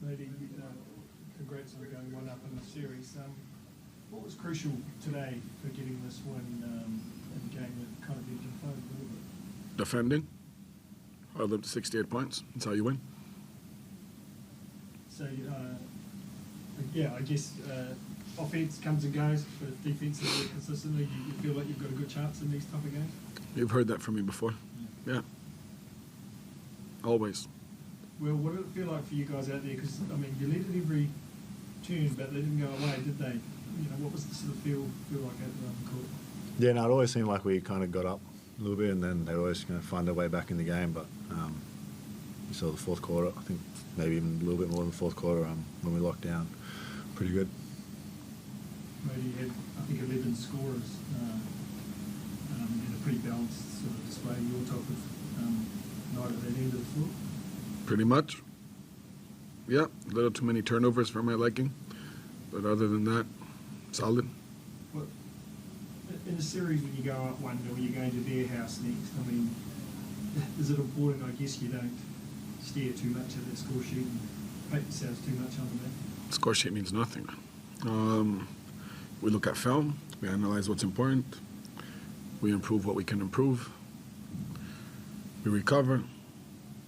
Maybe, congrats on going one up in the series. What was crucial today for getting this win in a game that kind of ebbed and flowed a little bit? Defending. Held up to 68 points. That's how you win. So, I guess offense comes and goes, but defense is really consistently. You feel like you've got a good chance in these type of games? You've heard that from me before. Yeah. Always. Well, what did it feel like for you guys out there? Because, I mean, you led it every turn, but they didn't go away, did they? What was the sort of feel like out there on the court? Yeah, no, it always seemed like we kind of got up a little bit and then they'd always find their way back in the game. But you saw the fourth quarter, I think maybe even a little bit more than the fourth quarter when we locked down. Pretty good. Modi had, I think, 11 scorers and a pretty balanced sort of display. Your type of night at that end of the floor? Pretty much. Yeah, a little too many turnovers for my liking. But other than that, solid. Well, in the series, when you go up 1-0, you're going to their house next. I mean, is it important, I guess, you don't stare too much at that score sheet and hate yourselves too much on that? Score sheet means nothing. We look at film, we analyze what's important, we improve what we can improve, we recover,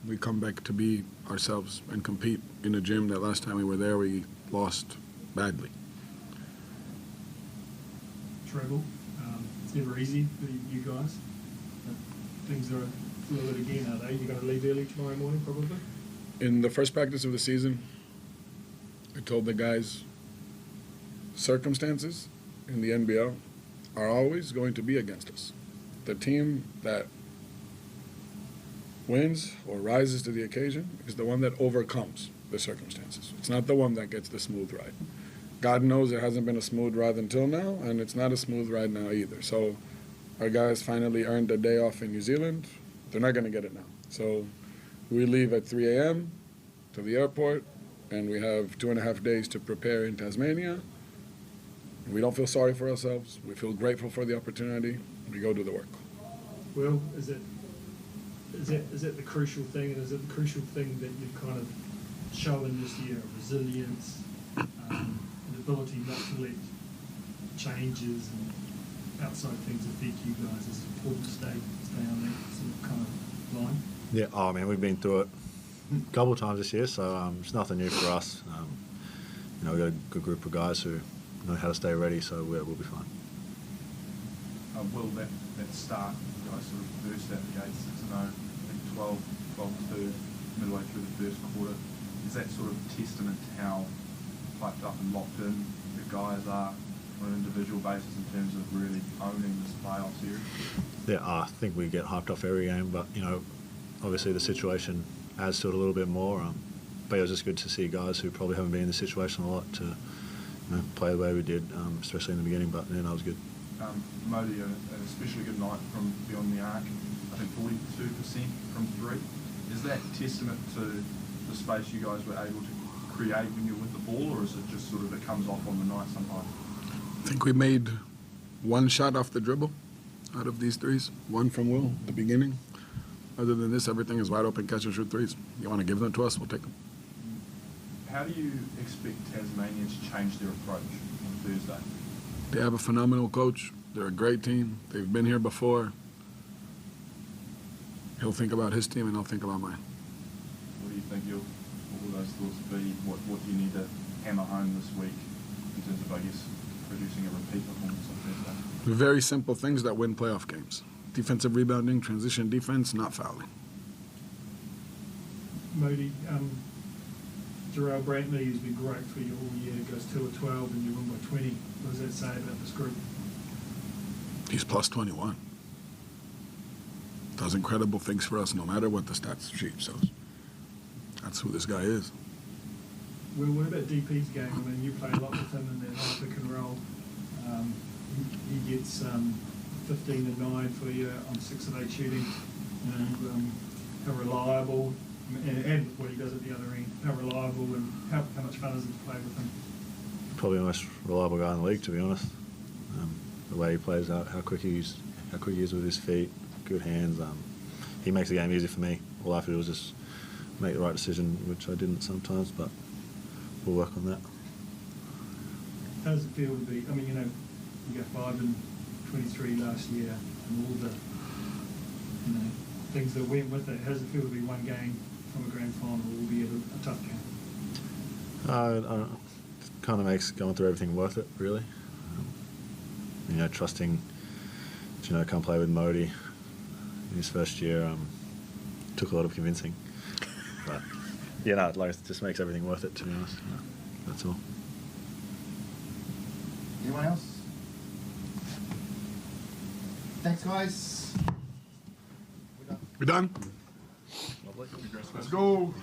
we come back to be ourselves and compete in a gym that last time we were there we lost badly. Treble. It's never easy for you guys. But things are fluid again, are they? You're going to leave early tomorrow morning, probably? In the first practice of the season, I told the guys, circumstances in the NBL are always going to be against us. The team that wins or rises to the occasion is the one that overcomes the circumstances. It's not the one that gets the smooth ride. God knows it hasn't been a smooth ride until now, and it's not a smooth ride now either. So our guys finally earned a day off in New Zealand. They're not going to get it now. So we leave at 3 a.m. to the airport, and we have 2.5 days to prepare in Tasmania. We don't feel sorry for ourselves. We feel grateful for the opportunity. We go do the work. Well, is it the crucial thing, and is it the crucial thing that you've kind of shown this year, resilience, an ability not to let changes and outside things affect you guys? It's important to stay on that sort of kind of line. Yeah, oh man, we've been through it a couple of times this year, so it's nothing new for us. We've got a good group of guys who know how to stay ready, so we'll be fine. Will that start, you guys sort of burst out the gates 6-0, I think 12-2 midway through the first quarter. Is that sort of testament to how hyped up and locked in the guys are on an individual basis in terms of really owning this playoff series? Yeah, I think we get hyped off every game, but obviously the situation adds to it a little bit more. But it was just good to see guys who probably haven't been in this situation a lot to play the way we did, especially in the beginning. But that was good. Modi, an especially good night from beyond the arc. I think 42% from three. Is that testament to the space you guys were able to create when you're with the ball, or is it just sort of it comes off on the night sometimes? I think we made one shot off the dribble out of these threes. One from Will at the beginning. Other than this, everything is wide open, catch and shoot threes. You want to give them to us, we'll take them. How do you expect Tasmania to change their approach on Thursday? They have a phenomenal coach. They're a great team. They've been here before. He'll think about his team and I'll think about mine. What do you think what will those thoughts be? What do you need to hammer home this week in terms of, I guess, producing a repeat performance on Thursday? Very simple things that win playoff games. Defensive rebounding, transition defense, not fouling. Modi, Jarrell Brantley has been great for you all year. Goes 2 of 12 and you win by 20. What does that say about this group? He's plus 21. Does incredible things for us no matter what the stats sheet shows. That's who this guy is. Well, what about DP's game? I mean, you play a lot with him in that high pick and roll. He gets 15 and 9 for you on 6 of 8 shooting. How reliable, and what he does at the other end, how reliable and how much fun is it to play with him? Probably the most reliable guy in the league, to be honest. The way he plays out, how quick he is with his feet, good hands. He makes the game easy for me. All I have to do is just make the right decision, which I didn't sometimes, but we'll work on that. How does it feel to be, I mean, you got 5 and 23 last year, and all the, things that went with it. How does it feel to be one game from a grand final, albeit a tough game? I don't know. It kind of makes going through everything worth it, really. Trusting, come play with Modi in his first year took a lot of convincing. But, it just makes everything worth it, to be honest. That's all. Anyone else? Thanks, guys. We done? Lovely. Let's go.